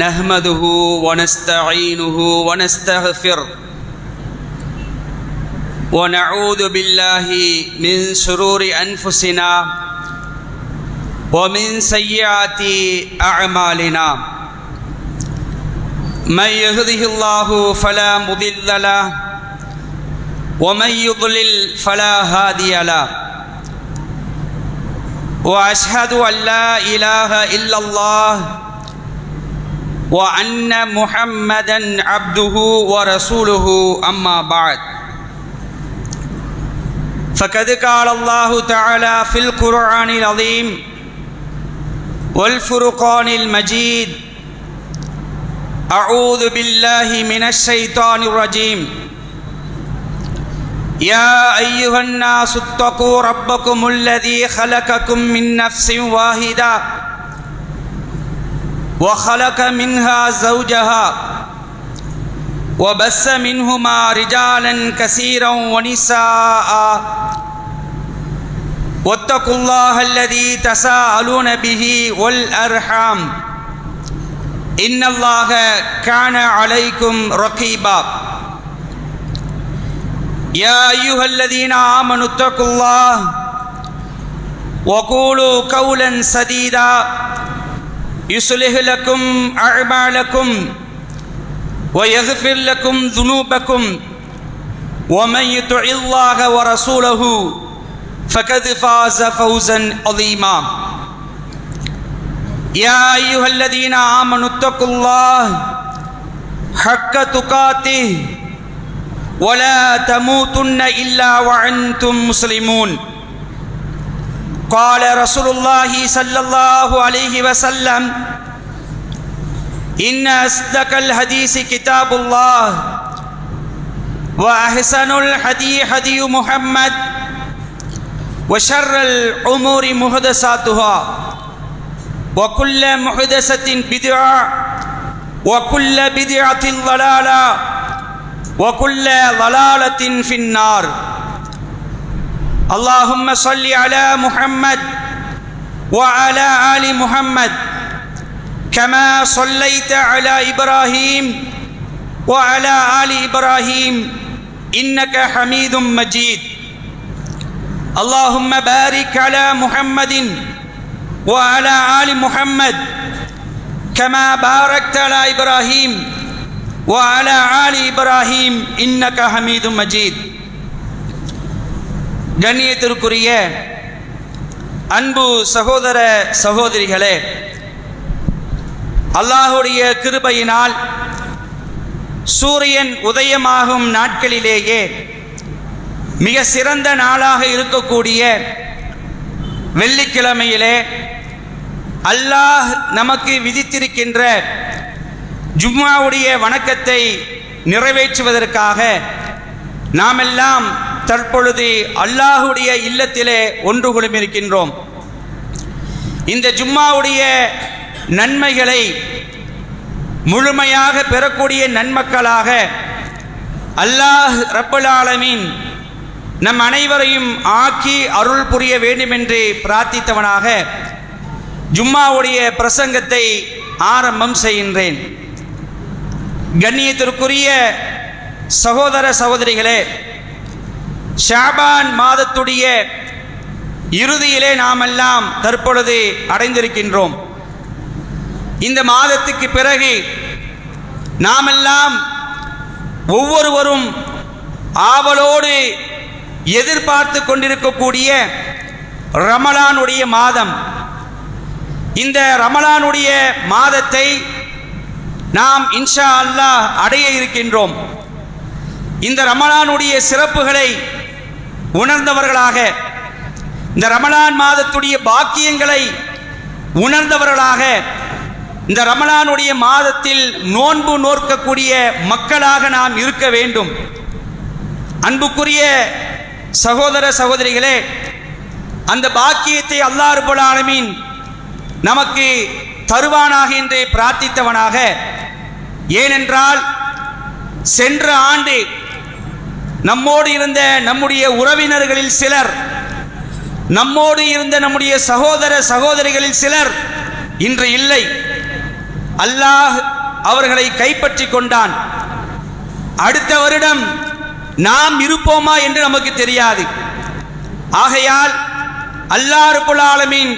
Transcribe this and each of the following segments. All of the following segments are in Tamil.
نحمده ونستعينه ونستغفره ونعوذ بالله من شرور أنفسنا ومن سيئات أعمالنا من يهده الله فلا مضل له ومن يضلل فلا هادي له وأشهد أن لا إله إلا الله وأن محمدًا عبده ورسوله أما بعد فقد قال الله تعالى في القرآن العظيم والفرقان المجيد أعوذ بالله من الشيطان الرجيم يا أيها الناس اتقوا ربكم الذي خلقكم من نفس واحدة وخلق منها زوجها وبث منهما رجالا كثيرا ونساء واتقوا الله الذي تساءلون به والأرحام إن الله كان عليكم رقيبا يا أيها الذين آمنوا اتقوا الله وقولوا قولا سديدا يصلح لكم أعمالكم ويغفر لكم ذنوبكم ومن يطع الله ورسوله فقد فاز فوزا عظيما يا أيها الذين آمنوا اتقوا الله حق تقاته ولا تموتن إلا وأنتم مسلمون قال رسول الله صلى الله عليه وسلم إن أصدق الحديث كتاب الله وأحسن الهدي هدي محمد وشر الأمور محدثاتها وكل محدثة بدعة وكل بدعة ضلالة وكل ضلالة في النار اللهم صل على محمد وعلى آل محمد كما صليت على إبراهيم وعلى آل إبراهيم إنك حميد مجيد اللهم بارك على محمد وعلى آل محمد كما باركت على إبراهيم وعلى آل إبراهيم إنك حميد مجيد கண்ணியத்திற்குரிய அன்பு சகோதர சகோதரிகளே, அல்லாஹுடைய கிருபையினால் சூரியன் உதயமாகும் நாட்களிலேயே மிக சிறந்த நாளாக இருக்கக்கூடிய வெள்ளிக்கிழமையிலே அல்லாஹ் நமக்கு விதித்திருக்கின்ற ஜும்மாவுடைய வணக்கத்தை நிறைவேற்றுவதற்காக நாமெல்லாம் தற்பொழுது அல்லாஹுடைய இல்லத்திலே ஒன்று குழுமிருக்கின்றோம். இந்த ஜும்மாவுடைய நன்மைகளை முழுமையாக பெறக்கூடிய நன்மக்களாக அல்லாஹ் ரப்பல் ஆலமீன் நம் அனைவரையும் ஆக்கி அருள் புரிய வேண்டும் என்று பிரார்த்தித்தவனாக ஜும்மாவுடைய பிரசங்கத்தை ஆரம்பம் செய்கின்றேன். கண்ணியத்திற்குரிய சகோதர சகோதரிகளே, ஷாபான் மாதத்துடைய இறுதியிலே நாமெல்லாம் தற்பொழுது அடைந்திருக்கின்றோம். இந்த மாதத்துக்கு பிறகு நாமெல்லாம் ஒவ்வொருவரும் ஆவலோடு எதிர்பார்த்து கொண்டிருக்கக்கூடிய ரமலானுடைய மாதம். இந்த ரமலானுடைய மாதத்தை நாம் இன்ஷா அல்லாஹ் அடைய இருக்கின்றோம். இந்த ரமலானுடைய சிறப்புகளை உணர்ந்தவர்களாக, இந்த ரமலான் மாதத்துடைய பாக்கியங்களை உணர்ந்தவர்களாக, இந்த ரமலானுடைய மாதத்தில் நோன்பு நோற்கக்கூடிய மக்களாக நாம் இருக்க வேண்டும். அன்புக்குரிய சகோதர சகோதரிகளே, அந்த பாக்கியத்தை அல்லாஹ் ரப்பல் ஆலமீன் நமக்கு தருவானாக என்று பிரார்த்தித்தவனாக, ஏனென்றால் சென்ற ஆண்டு நம்மோடு இருந்த நம்முடைய உறவினர்களில் சிலர், நம்மோடு இருந்த நம்முடைய சகோதர சகோதரிகளில் சிலர் இன்று இல்லை. அல்லாஹ் அவர்களை கைப்பற்றி கொண்டான். அடுத்த வருடம் நாம் இருப்போமா என்று நமக்கு தெரியாது. ஆகையால் அல்லாஹ் ரப்பல் ஆலமீன்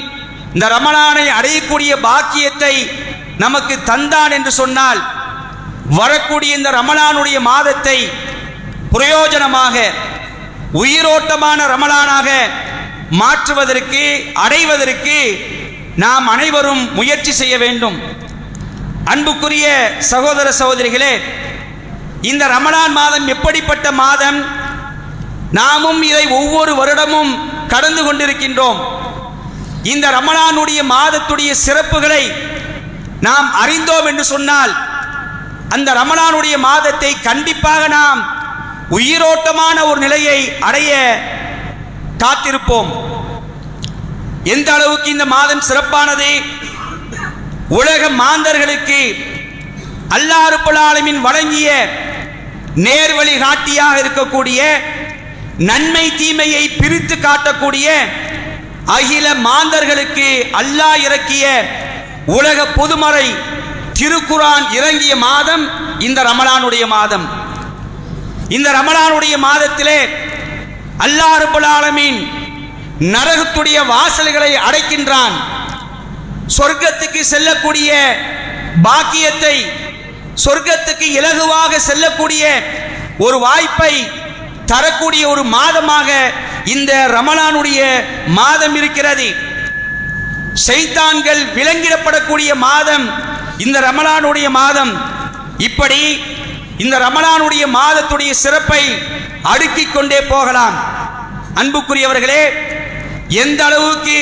இந்த ரமலானை அடையக்கூடிய பாக்கியத்தை நமக்கு தந்தான் என்று சொன்னால், வரக்கூடிய இந்த ரமலானுடைய மாதத்தை பிரயோஜனமாக உயிரோட்டமான ரமலானாக மாற்றுவதற்கு, அடைவதற்கு நாம் அனைவரும் முயற்சி செய்ய வேண்டும். அன்புக்குரிய சகோதர சகோதரிகளே, இந்த ரமலான் மாதம் எப்படிப்பட்ட மாதம்? நாமும் இதை ஒவ்வொரு வருடமும் கடந்து கொண்டிருக்கின்றோம். இந்த ரமலானுடைய மாதத்துடைய சிறப்புகளை நாம் அறிந்தோம் என்று சொன்னால், அந்த ரமலானுடைய மாதத்தை கண்டிப்பாக நாம் உயிரோட்டமான ஒரு நிலையை அடைய காத்திருப்போம். எந்த அளவுக்கு இந்த மாதம் சிறப்பானது! உலக மாந்தர்களுக்கு அல்லாஹ் ரப்பல் ஆலமீன் வழங்கிய நேர்வழி காட்டியாக இருக்கக்கூடிய, நன்மை தீமையை பிரித்து காட்டக்கூடிய, அகில மாந்தர்களுக்கு அல்லாஹ் இறக்கிய உலக பொதுமறை திருக்குர்ஆன் இறங்கிய மாதம் இந்த ரமலானுடைய மாதம். இந்த ரமலானுடைய மாதத்திலே அல்லாஹ் ரப்பல் ஆலமீன் நரகத்துடைய வாசல்களை அடைக்கின்றான். சொர்க்கத்துக்கு செல்லக்கூடிய பாக்கியத்தை, சொர்க்கத்துக்கு இலகுவாக செல்லக்கூடிய ஒரு வாய்ப்பை தரக்கூடிய ஒரு மாதமாக இந்த ரமலானுடைய மாதம் இருக்கிறது. ஷைத்தான்கள் விலங்கிடப்படக்கூடிய மாதம் இந்த ரமலானுடைய மாதம். இப்படி இந்த ரமலானுடைய மாதத்துடைய சிறப்பை அடுக்கிக் கொண்டே போகலாம். அன்புக்குரியவர்களே, எந்த அளவுக்கு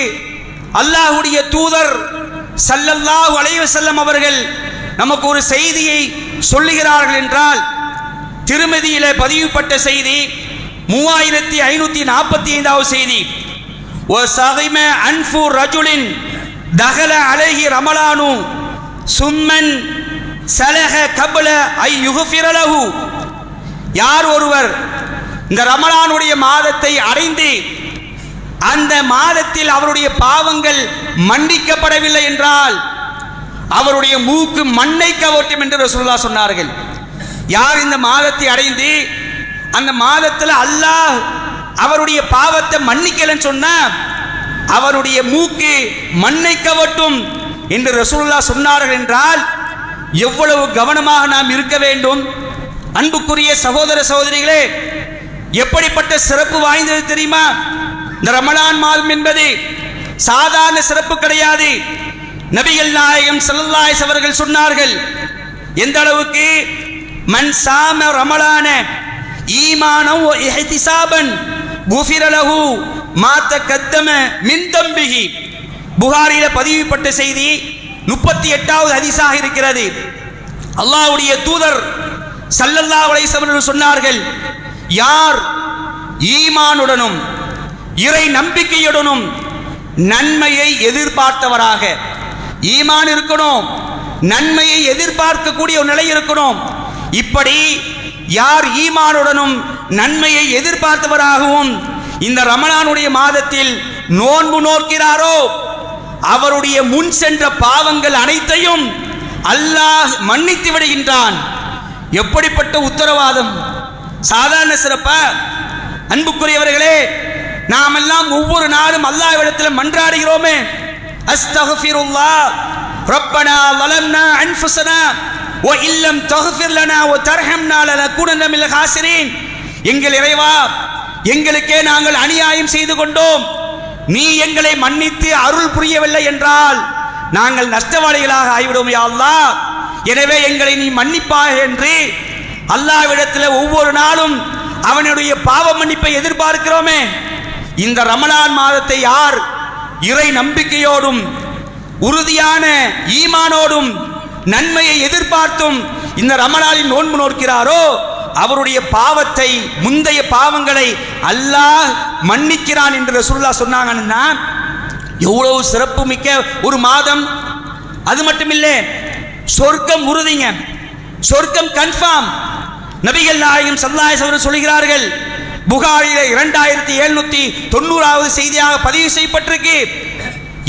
அல்லாஹ்வுடைய தூதர் ஸல்லல்லாஹு அலைஹி வஸல்லம் அவர்கள் நமக்கு ஒரு செய்தியை சொல்லுகிறார்கள் என்றால், திருமதியிலே பதிவுப்பட்ட செய்தி 3545வது செய்தி. وَسَغِمَ أَنْفُ رَجُلٍ دَخَلَ عَلَيْهِ رَمَضَانُ ثُمَّ سَلَخَ قَبْلَ أَنْ يُغْفِرَ لَهُ. யார் ஒருவர் இந்த ரமலானுடைய மாதத்தை அடைந்து அந்த மாதத்தில் அவருடைய பாவங்கள் மன்னிக்கப்படவில்லை என்றால் அவருடைய மூக்கு மண்ணை கவட்டும் என்று ரசூலுல்லாஹ் சொன்னார்கள். யார் இந்த மாதத்தை அடைந்து அந்த மாதத்தில் அல்லாஹ் அவருடைய பாவத்தை மன்னிக்கலன்னு சொன்னா அவருடைய மூக்கு மண்ணை கவட்டும் என்று ரசூலுல்லாஹ் சொன்னார்கள் என்றால் எவ்வளவு கவனமாக நாம் இருக்க வேண்டும். அன்புக்குரிய சகோதர சகோதரிகளே, எப்படிப்பட்ட சிறப்பு வாய்ந்தது தெரியுமா? இந்த ரமலான் மாதம் என்பது சாதாரண சிறப்பு கிடையாது. நபிகள் நாயகம் ஸல்லல்லாஹு அலைஹி அவர்கள் சொன்னார்கள், எந்த அளவுக்கு மன் சாம ரமலான ஈமானன் வ இஹ்திசாபன் குஃபிர லஹு மா தகத்தம மின் தம்பிஹி. புகாரில பதிவுப்பட்ட செய்தி 38வது ஹதீஸாக இருக்கிறது. அல்லாஹ்வுடைய தூதர் ஸல்லல்லாஹு அலைஹி வஸல்லம் சொன்னார்கள், யார் ஈமானுடனும் இறை நம்பிக்கையுடனும் நன்மையை எதிர்பார்த்தவராக, ஈமான் இருக்கணும், நன்மையை எதிர்பார்க்கக்கூடிய ஒரு நிலை இருக்கணும். இப்படி யார் ஈமானுடனும் நன்மையை எதிர்பார்த்தவராகவும் இந்த ரமலானுடைய மாதத்தில் நோன்பு நோக்கிறாரோ அவருடைய முன் சென்ற பாவங்கள் அனைத்தையும் அல்லாஹ் மன்னித்து விடுகின்றான். எப்படிப்பட்ட உத்தரவாதம்! சாதாரண சிறப்பா? அன்புக்குரியவர்களே, நாம் எல்லாம் ஒவ்வொரு நாளும் அல்லாஹ்விடத்தில் மன்றாடுகிறோமே, அஸ்தக்ஃபிருல்லாஹ் ரப்பனா ஸலம்னா அன்ஃபுஸனா வ இல்லம் தக்ஃபிர் லனா வ தர்ஹம்னா லனகுனன்ன மினல் காசிரீன். எங்கள் இறைவா, எங்களுக்கே நாங்கள் அநியாயம் செய்து கொண்டோம், நீ எங்களை மன்னித்து அருள் புரியவில்லை என்றால் நாங்கள் நஷ்டவாளிகளாக ஆகிவிடுவோம் யா அல்லாஹ். எனவே எங்களை நீ மன்னிப்பாக என்று அல்லாஹ்விடத்தில் ஒவ்வொரு நாளும் அவனுடைய பாவ மன்னிப்பை எதிர்பார்க்கிறோமே. இந்த ரமலான் மாதத்தை யார் இறை நம்பிக்கையோடும் உறுதியான ஈமானோடும் நன்மையை எதிர்பார்த்தும் இந்த ரமலானில் நோன்பு நோக்கிறாரோ அவருடைய பாவத்தை, முந்தைய பாவங்களை அல்லாஹ் மன்னிக்கிறான் என்று ரசூலுல்லாஹ் சொன்னாங்கன்னா எவ்வளவு சிறப்பு மிக்க ஒரு மாதம்! அது மட்டுமில்லை, சொர்க்கம் உறுதிங்க, சொர்க்கம் கன்ஃபார்ம். நபிகள் நாயகம் ஸல்லல்லாஹு அலைஹி வஸல்லம் சொல்கிறார்கள், புகாரிலே 2790வது செய்தியாக பதிவு செய்யப்பட்டிருக்கு,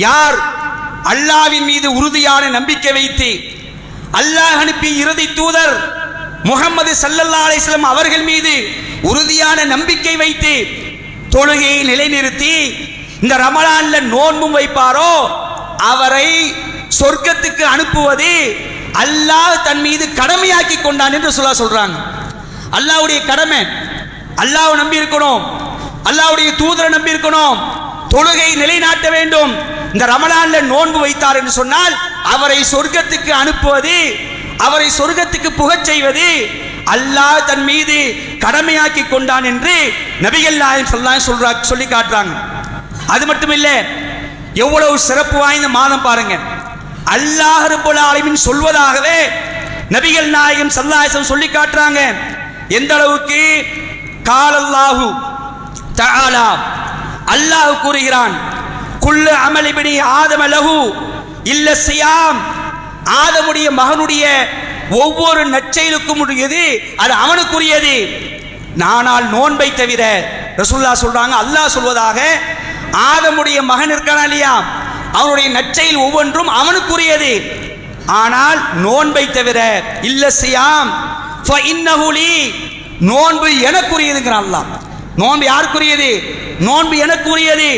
யார் அல்லாஹ்வின் மீது உறுதியான நம்பிக்கை வைத்து அல்லாஹ் அனுப்பிய இறுதி தூதர் முஹம்மது ஸல்லல்லாஹு அலைஹி வஸல்லம் அவர்கள் மீது உறுதியான நம்பிக்கை வைத்து தொழுகையை நிலைநிறுத்தி இந்த ரமலான்ல நோன்பும் வைப்பாரோ அவரை சொர்க்கத்துக்கு அனுப்புவது அல்லாஹ் தன் மீது கடமையாக்கி கொண்டான் என்று சொல்றாங்க. அல்லாஹ்வுடைய கடமை, அல்லாஹ்வை நம்பி இருக்கணும், அல்லாஹ்வுடைய தூதரை நம்பி இருக்கணும், தொழுகை நிலைநாட்ட வேண்டும். இந்த ரமலான்ல நோன்பு வைத்தார் என்று சொன்னால் அவரை சொர்க்கத்துக்கு அனுப்புவது, அவரை சொர்க்கத்துக்கு புகச் செய்வது அல்லாஹ் தன் மீது கடமையாக்கி கொண்டான் என்று நபிகள் நாயகம் ஸல்லல்லாஹு அலைஹி வஸல்லம் சொல்லி காட்டுறாங்க. அது மட்டும் இல்ல, எவ்வளவு சிறப்பு வாய்ந்த மாதம் பாருங்க. அல்லாஹ் ரப்பல் ஆலமீன் சொல்வதாகவே நபிகள் நாயகம் ஸல்லல்லாஹு அலைஹி வஸல்லம் சொல்லி காட்டுறாங்க. எந்த அளவுக்கு? காலல்லாஹு தஆலா, அல்லாஹ் கூறுகிறான், குல்லு அமல் இப்னி ஆதம லஹு இல்ல ஸியாம், ஆதமுடைய மகனுடைய ஒவ்வொரு நற்செயலுக்கும் உரியது அது அவனுக்குரியது, நானால் நோன்பை தவிர. ரசூலுல்லாஹ் சொல்றாங்க, அல்லாஹ் சொல்வதாக, ஆதமுடைய மகன் இருக்கானா இல்லையா, அவனுடைய நற்செயல் ஒவ்வொன்றும் அவனுக்குரியது, ஆனால் நோன்பை தவிர. இல்ல ஸியாம் ஃபஇன்னஹு லீ, நோன்பு எனக்குரியதுங்கிறான் அல்லாஹ். நோன்பு யாருக்குரியது? நோன்பு எனக்குரியது.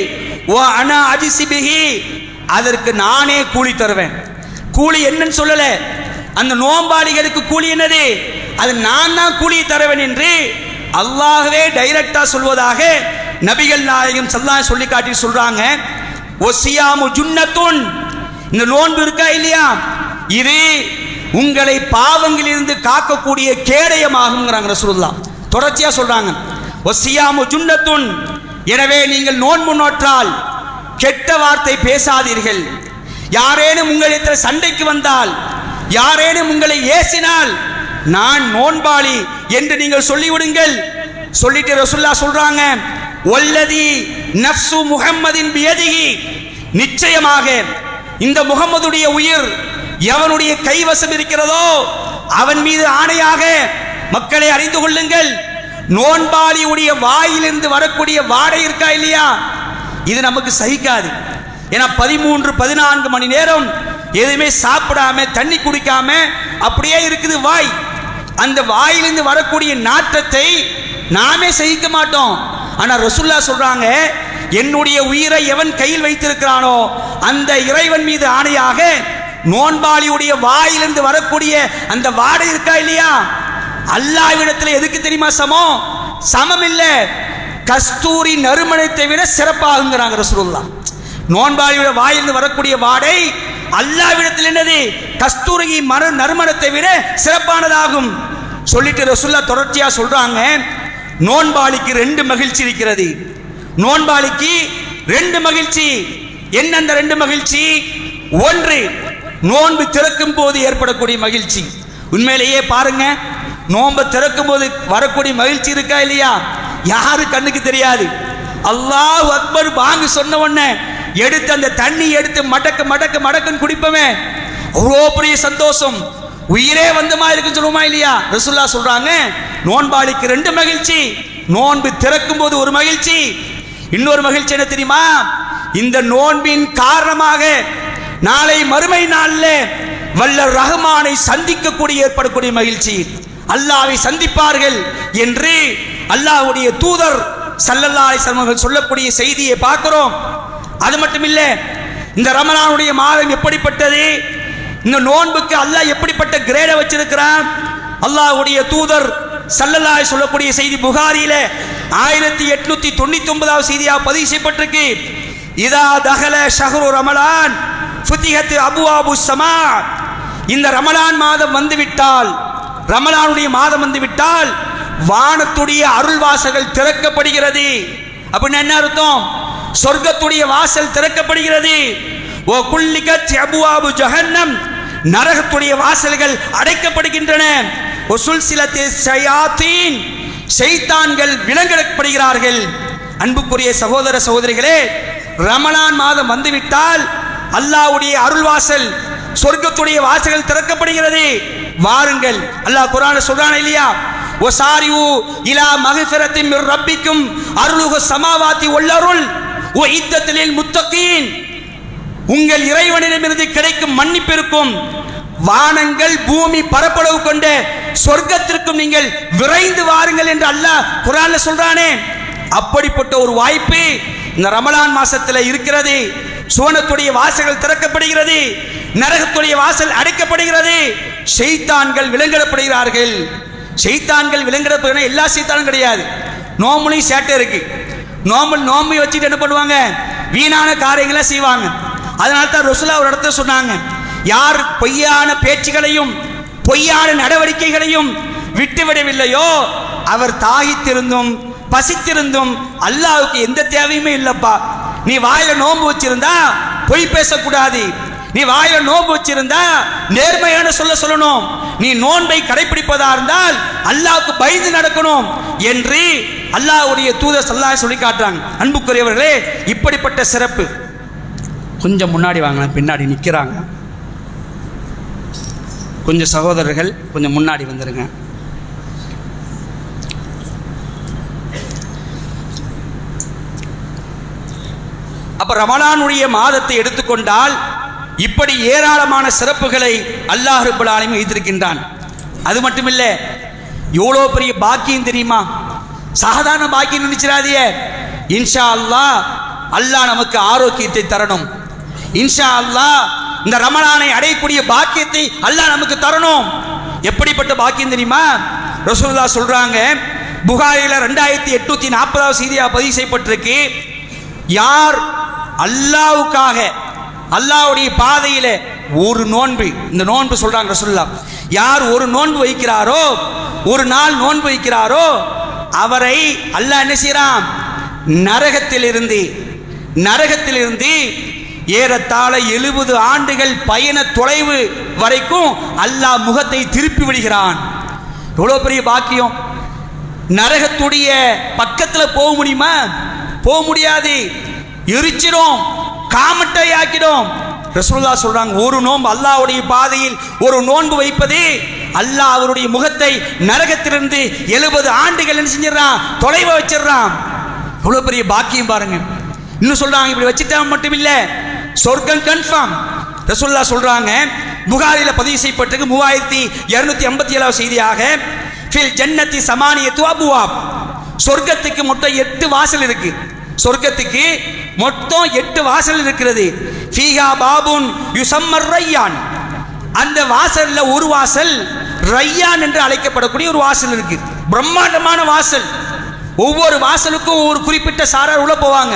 வ அனா அஜ்ஸி பிஹி, அதற்கு நானே கூலி தருவேன். கூலி என்னன்னு சொல்லல, அந்த நோன்பாளிகளுக்கு கூலி என்னது, அது நான் தான் கூலி தருவேன் என்று அல்லாஹ்வே டைரக்டா சொல்வதாக நபிகள் நாயகம் ஸல்லல்லாஹு அலைஹி சொல்லி காட்டி சொல்றாங்க. ஒசியாமு ஜுன்னத்துன், இந்த நோன்பு இருக்கா இல்லையா, இது உங்களை பாவங்களிலிருந்து காக்கக்கூடிய கேடயமாகும்ங்கறாங்க ரசூலுல்லாஹ். தொடர்ச்சியா சொல்றாங்க, ஒசியாமு ஜுன்னத்துன், எனவே நீங்கள் நோன்பு நோற்றால் கெட்ட வார்த்தை பேசாதீர்கள். யாரேனும் உங்களிடத்தில் சண்டைக்கு வந்தால், யாரேனும் உங்களை ஏசினால் நான் நோன்பாளி என்று நீங்கள் சொல்லிவிடுங்கள். சொல்லிட்டு ரசூலுல்லாஹ் சொல்றாங்க, வல்லதி நஃப்சு முஹம்மதின் பியதிஹி, நிச்சயமாக இந்த முகம்மதுடைய உயிர் எவனுடைய கைவசம் இருக்கிறதோ அவன் மீது ஆணையாக, மக்களை அறிந்து கொள்ளுங்கள், நோன்பாளியுடைய வாயிலிருந்து வரக்கூடிய வாடை இருக்கா இல்லையா, இது நமக்கு சகிக்காது. ஏன்னா 13-14 மணி நேரம் எதுவுமே சாப்பிடாம தண்ணி குடிக்காம அப்படியே இருக்குது வாய். அந்த வாயிலிருந்து வரக்கூடிய நாற்றத்தை நாமே சகிக்க மாட்டோம். ஆனா ரசூலுல்லாஹ் சொல்றாங்க, என்னுடைய உயிரை எவன் கையில் வைத்திருக்கிறானோ அந்த இறைவன் மீது ஆணையாக, நோன்பாளியுடைய வாயிலிருந்து வரக்கூடிய அந்த வாடை இருக்கா இல்லையா, அல்லாஹ்விடத்தில் எதுக்கு தெரியுமா சமம்? சமம் இல்ல, கஸ்தூரி நறுமணத்தை விட சிறப்பாகுங்கிறாங்க ரசூலுல்லாஹ். நோன்பாளியுடைய வாயிலிருந்து வரக்கூடிய வாடை அல்லாஹ்விடத்தில் என்னது, கஸ்தூரி நறுமணத்தை விட சிறப்பானதாகும். சொல்லிட்டு ரசூலுல்லாஹ் தொடர்ச்சியா சொல்றாங்க, நோன்பாளிக்கு 2 மகிழ்ச்சி இருக்கிறது. நோன்பாளிக்கு 2 மகிழ்ச்சி. என்ன அந்த 2 மகிழ்ச்சி? ஒன்று, நோன்பு திறக்கும் போது ஏற்படக்கூடிய மகிழ்ச்சி. உண்மையிலேயே பாருங்க, நோன்பு திறக்கும் போது வரக்கூடிய மகிழ்ச்சி இருக்கா இல்லையா, யாரு கண்ணுக்கு தெரியாது. அல்லாஹ் அக்பர் பாங்கு சொன்ன உடனே எடுத்து அந்த தண்ணி எடுத்து மடக்கு மடக்கு மடக்குன்னு குடிப்பமே, அவ்வளோ பெரிய சந்தோஷம், உயிரே வந்தமா இருக்குன்னு சொல்லுமா இல்லையா. ரசூலுல்லாஹ் சொல்றாங்க, நோன்பாளிக்கு 2 மகிழ்ச்சி. நோன்பு திறக்கும் போது ஒரு மகிழ்ச்சி, இன்னொரு மகிழ்ச்சி என்ன தெரியுமா, இந்த நோன்பின் காரணமாக நாளை மறுமை நாளில் வல்ல ரஹ்மானை சந்திக்கக்கூடிய ஏற்படக்கூடிய மகிழ்ச்சி, அல்லாஹ்வை சந்திப்பார்கள் என்று அல்லாஹ்வுடைய தூதர் ஸல்லல்லாஹு அலைஹி வஸல்லம் சொல்லக்கூடிய செய்தியை பார்க்கிறோம். அது மட்டும் இல்ல, இந்த ரமலானுடைய மாதம் எப்படிப்பட்டது, இந்த நோன்புக்கு அல்லாஹ் எப்படிப்பட்ட கிரேட வச்சிருக்கிறான். அல்லாஹ்வுடைய தூதர் ஸல்லல்லாஹு அலைஹி சொல்லக்கூடிய செய்தி புகாரியில 1899வது செய்தியாக பதிவு செய்யப்பட்டிருக்கு. இதா தஹல ஷஹ்ரு ரமலான் ஃபுதிஹத் அபுவாபு ஸமா, இந்த ரமலான் மாதம் வந்துவிட்டால், ரமலானுடைய மாதம் வந்துவிட்டால் வானத்துடைய அருள் வாசல்கள் திறக்கப்படுகிறது. அப்படின்னு என்ன அர்த்தம்? சொர்க்கத்துடைய வாசல் திறக்கப்படுகிறது. ஓ குல்லிகத் அபுவாபு ஜஹன்னம், நரகத்துடைய வாசல்கள் அடைக்கப்படுகின்றன. ஓ சுல்சிலத்தி ஷயாத்தீன், ஷைத்தான்கள் விலங்கெடுக்கப்படுகிறார்கள். அன்புக்குரிய சகோதர சகோதரிகளே, ரமலான் மாதம் வந்துவிட்டால் அல்லாஹ்வுடைய அருள்வாசல், சொர்க்கத்துடைய வாசல்கள் திறக்கப்படுகிறது. வாருங்கள், அல்லாஹ் குர்ஆன்ல சொல்றானே இல்லையா, வசாரிஉ இலா மக்ஃபிரத்தின் மிர் ரப்பிக்கும் அருளுஹு ஸமாவாத்தி வல் அருள் வ இத்தத்தில் முத்தகீன், உங்கள் இறைவனிடமிருந்து கிடைக்கும் மன்னிப்பிற்கும் வானங்கள் பூமி பரப்பளவு கொண்ட சொர்க்கத்திற்கும் நீங்கள் விரைந்து வாருங்கள் என்று அல்லாஹ் குர்ஆன்ல சொல்றானே. அப்படிப்பட்ட ஒரு வாய்ப்பு இந்த ரமலான் மாசத்தில் இருக்கிறது. சுவனத்துடைய வாசல்கள் திறக்கப்படுகிறது, நரகத்துடைய வாசல் அடைக்கப்படுகிறது, ஷைத்தான்கள் விலங்கிடப்படுகிறார்கள். ஷைத்தான்கள் விலங்கிடப்படுகிற எல்லா ஷைத்தானும் கிடையாது. நோம்புலையும் சேட்டை இருக்கு. நோம்பு வச்சுட்டு என்ன பண்ணுவாங்க, வீணான காரியங்களை செய்வாங்க. அதனால தான் ரசூலுல்லாஹ் ஒரு இடத்துல சொன்னாங்க, யார் பொய்யான பேச்சுகளையும் பொய்யான நடவடிக்கைகளையும் விட்டுவிடவில்லையோ அவர் தாகித்திருந்தும் பசித்திருந்தும் அல்லாஹ்வுக்கு எந்த தேவையுமே இல்லப்பா. நீ வாயில நோன்பு வச்சிருந்தா பொய் பேசக்கூடாது, நீ வாயில நோன்பு வச்சிருந்தா நேர்மையான சொல்லணும், நீ நோன்பை கடைபிடிப்பதா இருந்தால் அல்லாஹ்வுக்கு பயந்து நடக்கணும் என்று அல்லாஹ்வுடைய தூதர் ஸல்லல்லாஹு அலைஹி சொல்லி காட்டுறாங்க. அன்புக்குரியவர்களே, இப்படிப்பட்ட சிறப்பு. கொஞ்சம் முன்னாடி வாங்க, பின்னாடி நிற்கிறாங்க. கொஞ்சம் சகோதரர்கள் கொஞ்சம் முன்னாடி வந்துருங்க. அப்ப ரமலானுடைய மாதத்தை எடுத்துக்கொண்டால் இப்படி ஏராளமான சிறப்புகளை அல்லாஹ் ரப்பல் ஆலமீன் வைத்திருக்கின்றான். அது மட்டுமில்ல, எவ்வளோ பெரிய பாக்கியம் தெரியுமா? சாதாரண பாக்கியம் நினைச்சிடாதீங்க. இன்ஷா அல்லாஹ் அல்லாஹ் நமக்கு ஆரோக்கியத்தை தரணும். இன்ஷா அல்லாஹ் இந்த ரமலானை அடையக்கூடிய பாக்கியத்தை அல்லாஹ் நமக்கு தரணும். எப்படிப்பட்ட பாக்கியம் தெரியுமா? ரசூலுல்லாஹ் சொல்றாங்க, புகாரில 2840 செய்தியாக பதிவு செய்யப்பட்டிருக்கு, யார் அல்லாஹ்வுக்காக அல்லாஹ்வுடைய பாதையில ஒரு நோன்பு, இந்த நோன்பு சொல்றாங்க ரசூலுல்லாஹ், யார் ஒரு நோன்பு வைக்கிறாரோ, ஒரு நாள் நோன்பு வைக்கிறாரோ அவரை அல்லாஹ் என்ன செய்றான், நரகத்திலிருந்து ஏறத்தாழ 70 ஆண்டுகள் பயண தொலைவு வரைக்கும் அல்லாஹ் முகத்தை திருப்பி விடுகிறான். எவ்வளவு பெரிய பாக்கியம்! நரகத்துடைய பக்கத்தில் போக முடியுமா? போக முடியாது, எரிச்சிடும், காமட்டை ஆக்கிடும். ரசூலுல்லாஹ் சொல்றாங்க, ஒரு நோன்பு அல்லாஹ்வுடைய பாதையில் ஒரு நோன்பு வைப்பது அல்லாஹ் அவருடைய முகத்தை நரகத்திலிருந்து 70 ஆண்டுகள் என்ன செஞ்சிடறான், தொலைவை வச்சிடறான். எவ்வளவு பெரிய பாக்கியம் பாருங்க. இன்னும் சொல்றாங்க, இப்படி வச்சுட்டா மட்டும் இல்ல, சொர்க்கம் கன்ஃபார்ம். ரசூலுல்லாஹ் சொல்றாங்க, புகாரில பதிவு செய்யப்பட்டிருக்கு 3287 செய்தியாக, ஃபில் ஜன்னத்தி சமானியத்து அபுவாப், சொர்க்கத்துக்கு மொத்தம் 8 வாசல் இருக்கு. சொர்க்கத்துக்கு மொத்தம் 8 வாசல் இருக்கிறது. ஃபீஹா பாபுன் யுஸம்மர் ரய்யான், அந்த வாசல்ல ஒரு வாசல் ரய்யான் என்று அழைக்கப்படக்கூடிய ஒரு வாசல் இருக்கு. பிரம்மாண்டமான வாசல். ஒவ்வொரு வாசலுக்கும் ஒரு குறிப்பிட்ட சாரார் உள்ள போவாங்க.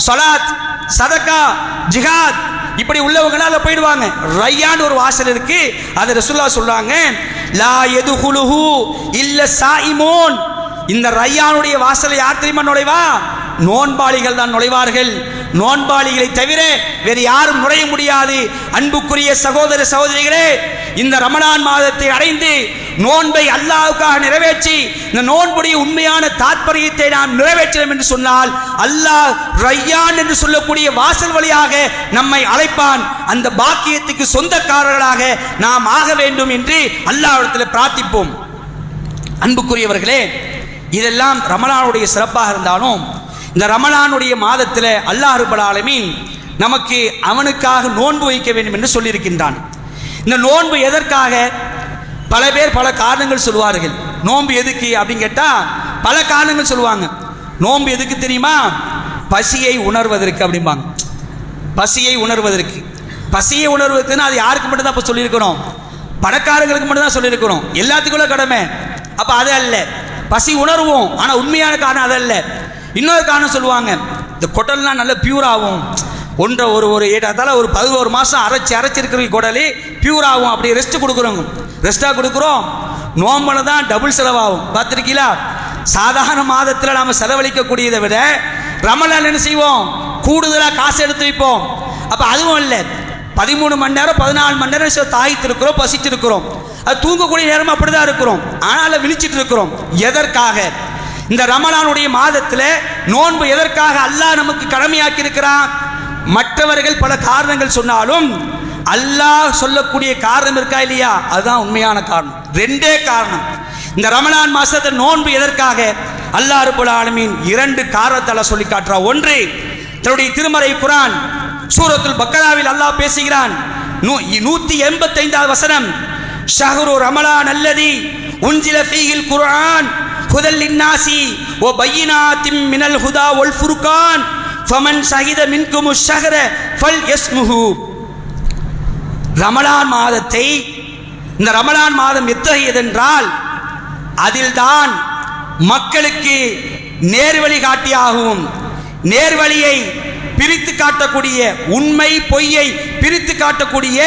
ஸலாத், சதகா, ஜிஹாத் இப்படி உள்ளவங்களால போயிடுவாங்க. ரய்யான் ஒரு வாசல் இருக்கு. அது ரசூலுல்லாஹ் சொல்றாங்க, லா யதுகுலுஹு இல்ல ஸாயிமூன், இந்த ரய்யானுடைய வாசலை யார் தெரியுமா நுழைவா? நோன்பாளிகள் தான் நுழைவார்கள். நோன்பாளிகளை தவிர வேறு யாரும் நுழைய முடியாது. அன்புக்குரிய சகோதர சகோதரிகளே, இந்த ரமலான் மாதத்தை அடைந்து நோன்பை அல்லாஹ்வுக்காக நிறைவேற்றி இந்த நோன்புடைய உண்மையான தாற்பயத்தை நாம் நிறைவேற்றலாம் என்று சொன்னால் அல்லாஹ் ரய்யான் என்று சொல்லக்கூடிய வாசல் வழியாக நம்மை அழைப்பான். அந்த பாக்கியத்துக்கு சொந்தக்காரர்களாக நாம் ஆக வேண்டும் என்று அல்லாஹ்விடத்தில் பிரார்த்திப்போம். அன்புக்குரியவர்களே, இதெல்லாம் ரமலானுடைய சிறப்பாக இருந்தாலும் இந்த ரமலானுடைய மாதத்தில் அல்லாஹ் ரப்பல் ஆலமீன் நமக்கு அவனுக்காக நோன்பு வைக்க வேண்டும் என்று சொல்லியிருக்கின்றான். இந்த நோன்பு எதற்காக? பல பேர் பல காரணங்கள் சொல்வார்கள். நோன்பு எதுக்கு அப்படின்னு கேட்டால் பல காரணங்கள் சொல்லுவாங்க. நோன்பு எதுக்கு தெரியுமா? பசியை உணர்வதற்கு அப்படிம்பாங்க. பசியை உணர்வதற்கு. பசியை உணர்வதற்குன்னா அது யாருக்கு மட்டும்தான் இப்போ சொல்லியிருக்கிறோம்? பணக்காரங்களுக்கு மட்டும்தான் சொல்லியிருக்கிறோம். எல்லாத்துக்குள்ள கடமை. அப்போ அது அல்ல, பசி உணர்வோம். ஆனால் உண்மையான காரணம் அது அல்ல. இன்னொரு காரணம் சொல்லுவாங்க, இந்த குடல்லாம் நல்ல பியூர் ஆகும். ஒரு 11 மாதம் அரைச்சிருக்கிற குடலே பியூர் ஆகும். அப்படி ரெஸ்ட் கொடுக்குறோங்க. ரெஸ்ட்டாக கொடுக்குறோம். நோம்புல தான் டபுள் செலவாகும். பார்த்துருக்கீங்களா? சாதாரண மாதத்தில் நாம் செலவழிக்கக்கூடியதை விட ரமலான் என்ன செய்வோம்? கூடுதலாக காசு எடுத்து வைப்போம். அப்போ அதுவும் இல்லை, 13 மணி நேரம் 14 மணி நேரம் தாய்த்திருக்கிறோம், பசிச்சிருக்கிறோம். அது தூங்கக்கூடிய நேரம் அப்படிதான் இருக்கிறோம். ஆனால் விழிச்சிட்டு இருக்கிறோம். எதற்காக? இந்த ரமலானுடைய மாதத்தில் நோன்பு எதற்காக அல்லாஹ் நமக்கு கடமையாக்கி இருக்கிறான்? மற்றவர்கள் பல காரணங்கள் சொன்னாலும் அல்லாஹ் சொல்லக்கூடிய காரணம் இருக்கா இல்லையா? அதுதான் உண்மையான காரணம். 2 காரணம். இந்த ரமலான் மாசத்தில் நோன்பு எதற்காக? அல்லாஹ் ரப்பல் ஆலமீன் 2 காரணத்தால சொல்லி காட்டுறான். ஒன்று, தன்னுடைய திருமறை குர்ஆன் சூரத்துல் பக்கராவில் அல்லாஹ் பேசுகிறான், 185வது வசனம், ஷஹ்ரு ரமலான் அல்லதி உன்சில ஃபீஹில் குர்ஆன் ஹுதல் லின்னாசி வ பையினாத்தின் மினல் ஹுதா வல் ஃபுர்கான் ஃபமன் ஷஹித மின்குமுஷ் ஷஹ்ர ஃபல்யஸ்முஹு. ரமலான் மாதத்தை, இந்த ரமலான் மாதம் எத்தகையதென்றால் அதில்தான் மக்களுக்கு நேர்வழி காட்டியாகவும் நேர்வழியை பிரித்து காட்டக்கூடிய, உண்மை பொய்யை பிரித்து காட்டக்கூடிய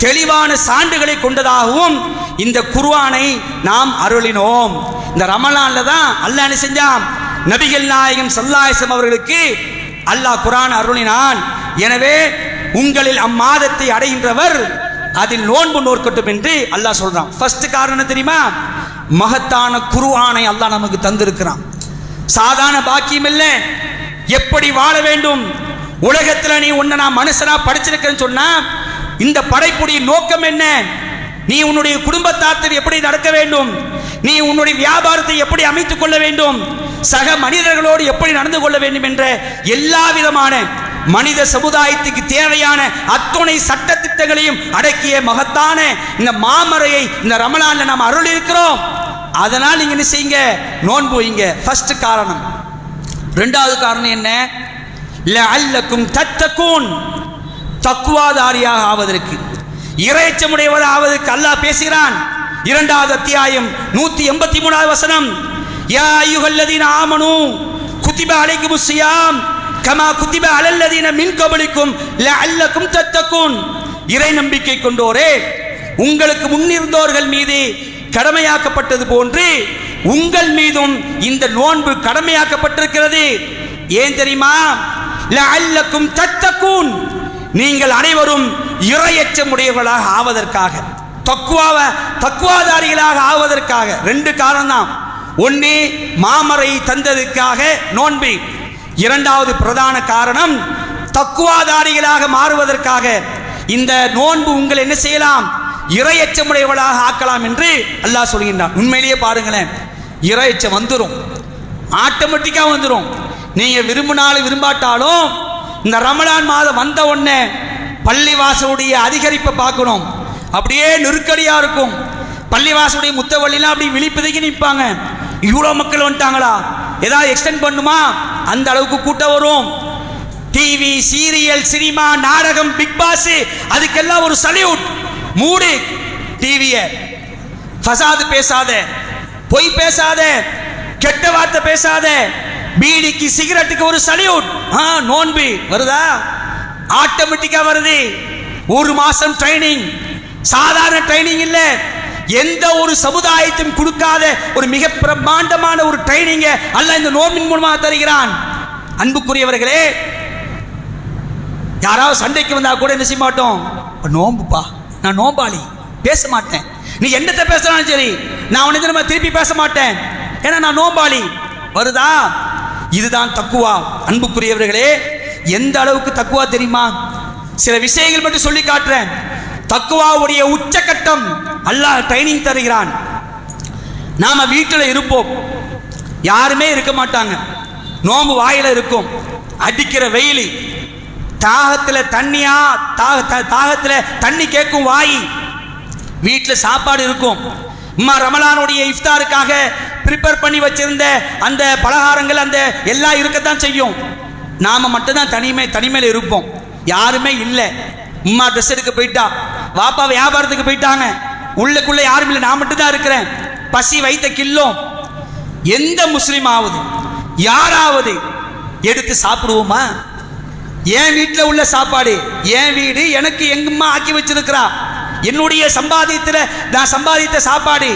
தெளிவான சான்றுகளை கொண்டதாகவும் இந்த குர்ஆனை நாம் அருளினோம். இந்த ரமலான்ல தான் அல்லாஹ் என்ன செஞ்சான்? நபிகள் நாயகம் ஸல்லல்லாஹு அலைஹி வஸல்லம் அவர்களுக்கு அல்லாஹ் குர்ஆன் அருளினான். எனவே உங்களில் அம்மாதத்தை அடைகின்றவர் அதில் நோன்பு நோக்கட்டும் என்று அல்லாஹ் சொல்றான். ஃபர்ஸ்ட் காரணம் தெரியுமா? மகத்தான குர்ஆனை அல்லாஹ் நமக்கு தந்திருக்கிறான். சாதாரண பாக்கியம் இல்லை. எப்படி வாழ வேண்டும், உலகத்துல நீ உன்னை நான் மனுஷனா படைச்சிருக்கேன்னு சொன்னா இந்த படைப்புடைய நோக்கம் என்ன? நீ உன்னுடைய குடும்பத்தார் எப்படி நடக்க வேண்டும், நீ உன்னுடைய வியாபாரத்தை எப்படி அமைத்துக் கொள்ள வேண்டும், சக மனிதர்களோடு எப்படி நடந்து கொள்ள வேண்டும் என்ற எல்லா விதமான மனித சமுதாயத்துக்கு தேவையான அத்துணை சட்ட திட்டங்களையும் அடக்கிய மகத்தான இந்த மாமரையை இந்த ரமலான்ல நாம் அருள் இருக்கிறோம். அதனால் நீங்க என்ன செய்யுங்க? நோன்பு வைங்க. ஃபர்ஸ்ட் காரணம். இரண்டாவது காரணம் என்ன? லஅல்லக்கும் தத்தகூன், தக்வாதாரியாக ஆவதற்கு, இறையச்சமுடையவர் ஆவதற்கு அல்லாஹ் பேசுகிறான். 2வது அத்தியாயம் 183வது வசனம், யா அய்யுஹல்லதீன ஆமனூ குதிப அலைக்குமுஸ் ஸியாம் கமா குதிப அலல்லதீன மின் கப்லிக்கும் லஅல்லக்கும் தத்தகூன். இறை நம்பிக்கை கொண்டோரே, உங்களுக்கு முன்னிருந்தோர்கள் மீது கடமையாக்கப்பட்டது போன்று உங்கள் மீதும் இந்த நோன்பு கடமையாக்கப்பட்டிருக்கிறது. ஏன் தெரியுமா? லஅல்லக்கும் தத்தகூன், நீங்கள் அனைவரும் இறையச்சமுடையவர்களாக ஆவதற்காக, தக்வாதாரிகளாக ஆவதற்காக. 2 காரணம் தான். ஒன்று மாமரை தந்ததுக்காக நோன்பு, 2வது பிரதான காரணம் தக்வாதாரிகளாக மாறுவதற்காக. இந்த நோன்பு உங்களை என்ன செய்யலாம்? இறையச்சமுடையவர்களாக ஆக்கலாம் என்று அல்லாஹ் சொல்கின்றான். உண்மையிலேயே பாருங்களேன், இறையச்சம் வந்துடும், ஆட்டோமேட்டிக்கா வந்துடும். நீங்க விரும்பினாலும் விரும்பாட்டாலும் இந்த ரமலான் மாதம் வந்த உடனே பள்ளிவாசலுடைய அதிகரிப்பை பார்க்கணும். அப்படியே நெருக்கடியா இருக்கும். பள்ளிவாசலுடைய முத்தவள்ளிலாம் அப்படி விழிப்பதைக்கு நிற்பாங்க. இவ்வளோ மக்கள் வந்துட்டாங்களா, ஏதாவது எக்ஸ்டெண்ட் பண்ணுமா? அந்த அளவுக்கு கூட்டம் வரும். டிவி, சீரியல், சினிமா, நாடகம், பிக் பாஸ், அதுக்கெல்லாம் ஒரு சல்யூட். மூடு டிவிய, ஃபசாது பேசாத, பொய் பேசாத, கெட்ட வார்த்தை பேசாத, பீடிக்கு சிகரெட்டுக்கு ஒரு சல்யூட். நோன்பு வருதா? ஆட்டோமேட்டிக்கா வருது. 1 மாசம் ட்ரைனிங், சாதாரண ட்ரைனிங் இல்ல. எந்த ஒரு சமுதாயத்தையும் கொடுக்காத ஒரு மிக பிரம்மாண்டமான ஒரு ட்ரைனிங்க அல்லாஹ் இந்த நோன்பின் மூலமாக தருகிறான். அன்புக்குரியவர்களே, யாராவது சண்டைக்கு வந்தா கூட என்ன செய்ய மாட்டோம்? நோம்புப்பா, நான் நோம்பாளி, பேச மாட்டேன். நீ என்னத்தை பேசுறாலும் சரி, நான் உனக்கு நம்ம திருப்பி பேச மாட்டேன், ஏன்னா நான் நோம்பாளி. வருதா? இதுதான் தக்குவா. அன்புக்குரியவர்களே, எந்த அளவுக்கு தக்குவா தெரியுமா? சில விஷயங்கள் மட்டும் சொல்லி காட்டுறேன். தக்குவாவுடைய உச்சகட்டம் அல்லாஹ் ட்ரைனிங் தருகிறான். நாம வீட்டில் இருப்போம், யாருமே இருக்க மாட்டாங்க, நோம்பு வாயில இருக்கும், அடிக்கிற வெயில், தாகத்தில் தண்ணியா, தாகத்தில் தண்ணி கேட்கும் வாய், வீட்டில் சாப்பாடு இருக்கும். அம்மா ரமலானுடைய இஃப்தாருக்காக ப்ரிப்பேர் பண்ணி வச்சிருந்த அந்த பலகாரங்கள் அந்த எல்லாம் இருக்கத்தான் செய்யும். நாம மட்டும்தான் தனிமையில் இருப்போம், யாருமே இல்லை. அம்மா ட்ரெஸ் எடுக்க போயிட்டா, வாப்பா வியாபாரத்துக்கு போயிட்டாங்க, உள்ளுக்குள்ள யாரும் இல்லை, நான் மட்டும்தான் இருக்கிறேன். பசி வைத்த கில்லும். எந்த முஸ்லீம் ஆவது யாராவது எடுத்து சாப்பிடுவோமா? என் வீட்டில் உள்ள சாப்பாடு, என் வீடு, எனக்கு எங்கம்மா ஆக்கி வச்சிருக்கிறா, என்னுடைய சம்பாதியத்தில் நான் சம்பாதித்த சாப்பாடு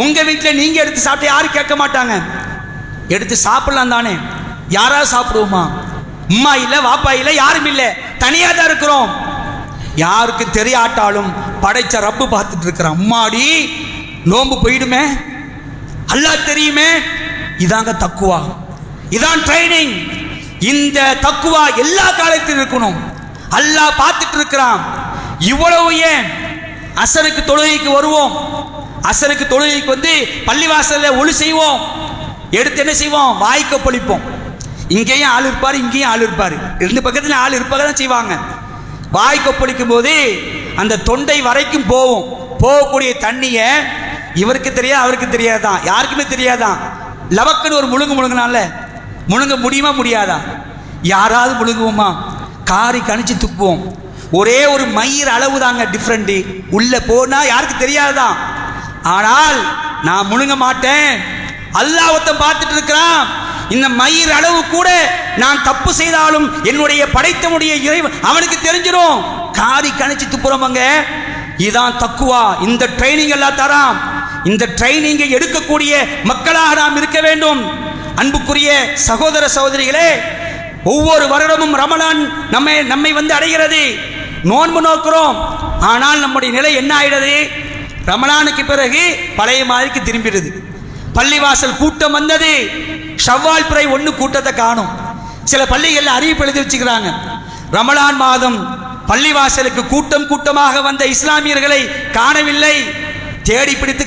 உங்க வீட்டில் நீங்க எடுத்து சாப்பிட்டு யாரும் கேட்க மாட்டாங்க. எடுத்து சாப்பிடலாம் தானே, யாராவது சாப்பிடுவோமா? அம்மா இல்லை, வாப்பா இல்லை, யாரும் இல்லை, தனியாக தான் இருக்கிறோம். யாருக்கு தெரியாட்டாலும் படைச்ச ரப்பு பார்த்துட்டு இருக்கிறான். அம்மாடி நோம்பு போயிடுமே, அல்லாஹ் தெரியுமே. இதாங்க தக்குவா, இதான் ட்ரைனிங். இந்த தக்குவா எல்லா காலத்திலும் இருக்கணும். அல்லாஹ் பார்த்துட்டு இருக்கிறான். இவ்வளவு ஏன் அசருக்கு தொழுகைக்கு வருவோம், அசருக்கு தொழுகைக்கு வந்து பள்ளிவாசல்ல ஒளி செய்வோம், எடுத்து என்ன செய்வோம்? வாய்க்க பொழிப்போம். இங்கேயும் ஆள் இருப்பாரு, இங்கேயும் ஆள் இருப்பாரு, 2 பக்கத்துல ஆள் இருப்பாங்க தான் செய்வாங்க. வாய் கொப்பளிக்கும் போது அந்த தொண்டை வரைக்கும் போகும். போகக்கூடிய தண்ணியை இவருக்கு தெரியாது, அவருக்கு தெரியாதான், யாருக்குமே தெரியாதான். லவக்குன்னு ஒரு முழுங்குனால முழுங்க முடியுமா முடியாதா? யாராவது முழுங்குவோமா? காரி கணிச்சு துப்புவோம். ஒரே ஒரு மயிர் அளவு தாங்க டிஃப்ரெண்ட். உள்ள போனா யாருக்கு தெரியாதுதான். ஆனால் நான் முழுங்க மாட்டேன். அல்லாஹ் ஒருத்தன் பார்த்துட்டு இருக்கிறான். இந்த மயிர் அளவு கூட நான் தப்பு செய்தாலும் என்னுடைய படைத்தனுடைய இறைவன் அவனுக்கு தெரிஞ்சிடும். காரி கணிச்சு துப்புறவங்க இதான் தக்குவா. இந்த ட்ரைனிங் எல்லாம் தரான். இந்த ட்ரைனிங்கை எடுக்கக்கூடிய மக்களாக நாம் இருக்க வேண்டும். அன்புக்குரிய சகோதர சகோதரிகளே, ஒவ்வொரு வருடமும் ரமலான் நம்மை வந்து அடைகிறது. நோன்பு நோக்கிறோம். ஆனால் நம்முடைய நிலை என்ன ஆயிடுது? ரமலானுக்கு பிறகு பழைய மாதிரிக்கு திரும்பிடுது. பள்ளிவாசல் கூட்டம் வந்தது. ஷவ்வால் பிறை 1 கூட்டத்தை காணும். சில பள்ளிகளில் அறிவிப்பு எழுதி வச்சுக்கிறாங்க, ரமலான் மாதம் பள்ளிவாசலுக்கு கூட்டம் கூட்டமாக வந்த இஸ்லாமியர்களை காணவில்லை, தேடி பிடித்து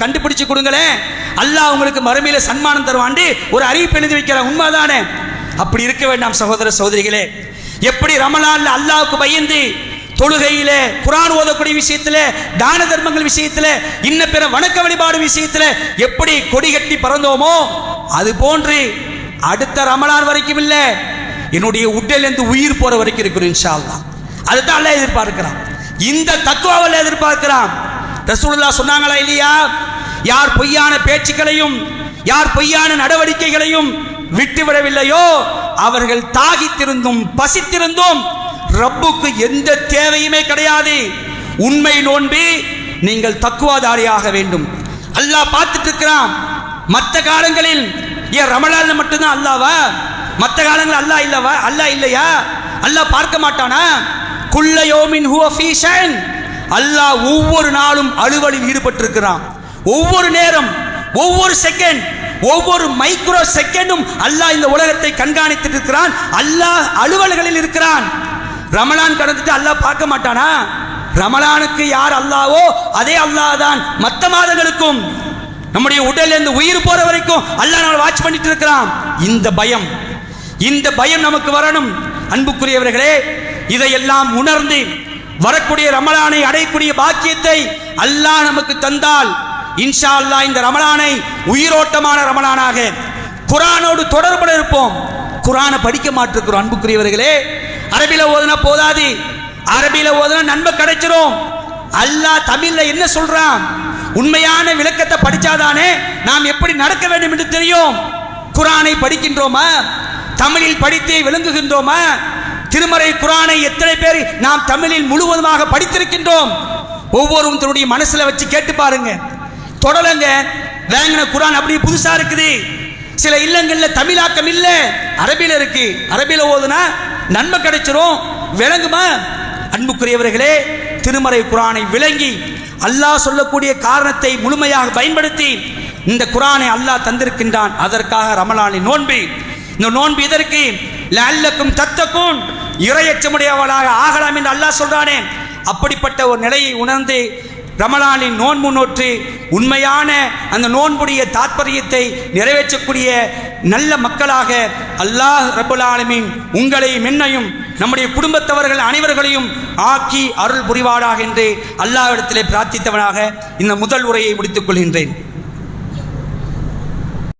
கண்டுபிடிச்சு கொடுங்களேன், அல்லாஹ் உங்களுக்கு மறுமையில சன்மானம் தருவாண்டு ஒரு அறிவிப்பு எழுதி வைக்கிறான். உண்மைதானே? அப்படி இருக்க வேண்டாம் சகோதர சகோதரிகளே. எப்படி ரமலான்ல அல்லாஹ்வுக்கு பயந்து தொழுகையில, குர்ஆன் ஓதக்கூடிய விஷயத்துல, தான தர்மங்கள் விஷயத்துல, இன்ன பிற வணக்க வழிபாடு விஷயத்துல எப்படி கொடி கட்டி பறந்தோமோ அது போன்று அடுத்த ரமலான் வரைக்கும் இல்ல, என்னுடைய உடலிலிருந்து உயிர் போற வரைக்கும் இருக்கிறோம் இன்ஷா அல்லாஹ். அதுதான் அல்லாஹ் எதிர்பார்க்கிறான். இந்த தக்வாவை எதிர்பார்க்கிறான். ரசூலுல்லாஹ் சொன்னாங்களா இல்லையா? யார் பொய்யான பேச்சுக்களையும் யார் பொய்யான நடவடிக்கைகளையும் விட்டுவிடவில்லையோ அவர்கள் தாகித்திருந்தும் பசித்திருந்தும் ரப்புக்கு எந்த தேவையுமே கிடையாது. உண்மை நோன்பு நீங்கள் தக்குவாதாரியாக வேண்டும். அல்லாஹ் பார்த்துட்டு இருக்கிறான். மற்ற காலங்களில் ஏன் ரமலான்ல மட்டும்தான் அல்லாவா? மற்ற காலங்கள் அல்லாஹ் இல்லவா? அல்லாஹ் இல்லையா? அல்லாஹ் பார்க்க மாட்டானா? குல்ல யௌமின் ஹுவ ஃபீ ஷஅன். அல்லாஹ் ஒவ்வொரு நாளும் அலுவலில் ஈடுபட்டிருக்கிறான். ஒவ்வொரு நேரம், ஒவ்வொரு செகண்ட், ஒவ்வொரு மைக்ரோ செகண்டும் அல்லாஹ் இந்த உலகத்தை கண்காணித்துட்டு இருக்கிறான். அல்லாஹ் அலுவல்களில் இருக்கிறான். ரமலான் கடந்துட்டு அல்லாஹ் பார்க்க மாட்டானா? ரமலானுக்கு யார் அல்லாஹ்வோ அதே அல்லாஹ் தான் மற்ற மாதங்களுக்கும். நம்முடைய உடல்ல இருந்து உயிர் போற வரைக்கும் அல்லாஹ் நம்மை வாட்ச் பண்ணிட்டு இருக்கிறான். இந்த பயம் நமக்கு வரணும். அன்புக்குரியவர்களே, இதையெல்லாம் உணர்ந்து வரக்கூடிய ரமலானை அடையக்கூடிய பாக்கியத்தை அல்லாஹ் நமக்கு தந்தால் இன்ஷா அல்லாஹ் இந்த ரமலானை உயிரோட்டமான ரமலானாக குர்ஆனோடு தொடர்புட இருப்போம். குர்ஆனை படிக்க மாட்டிருக்கிறோம். அன்புக்குரியவர்களே, அரபில ஓதுனா போதாது, அரபில ஓதுனா நன்மை கிடைச்சிரும். அல்லாஹ் தமிழ்ல என்ன சொல்றான்? உண்மையான விளக்கத்தை படிச்சாதானே நாம் எப்படி நடக்க வேண்டும் என்று தெரியும். குர்ஆனை படிக்கின்றோமா? தமிழில் படித்து விளங்குகின்றோமா? திருமறை குர்ஆனை எத்தனை பேர் நாம் தமிழில் முழுவதுமாக படித்திருக்கின்றோம்? ஒவ்வொருவரும் தன்னுடைய மனசுல வச்சு கேட்டு பாருங்க. தொடலங்க வேங்கின குர்ஆன் அப்படி புதுசா இருக்குது. சில இல்லங்கள்ல தமிழாக்கம் இல்ல, அரபில இருக்கு. அரபில ஓதுனா நன்மை கிடைச்சிரும். விளங்குமா? அன்புக்குரியவர்களே, திருமறை குர்ஆனை விளங்கி அல்லாஹ் சொல்லக்கூடிய காரணத்தை முழுமையாக பயன்படுத்தி இந்த குர்ஆனை அல்லாஹ் தந்திருக்கின்றான். அதற்காக ரமலானின் நோன்பு. இந்த நோன்பு இதற்கு லஅல்லக்கும் தத்தகுன், இறையச்சமுடையவளாக ஆகலாம் என்று அல்லாஹ் சொல்றானே. அப்படிப்பட்ட ஒரு நிலையை உணர்ந்து ரமலானின் நோன்பு நோற்று உண்மையான அந்த நோன்புடைய தாற்பயத்தை நிறைவேற்றக்கூடிய நல்ல மக்களாக அல்லாஹ் ரப்பல் ஆலமீன் உங்களையும் என்னையும் நம்முடைய குடும்பத்தவர்கள் அனைவர்களையும் ஆக்கி அருள் புரிவாராக என்று அல்லாஹ்விடத்திலே பிரார்த்தித்தவனாக இந்த முதல் உரையை முடித்துக் கொள்கின்றேன்.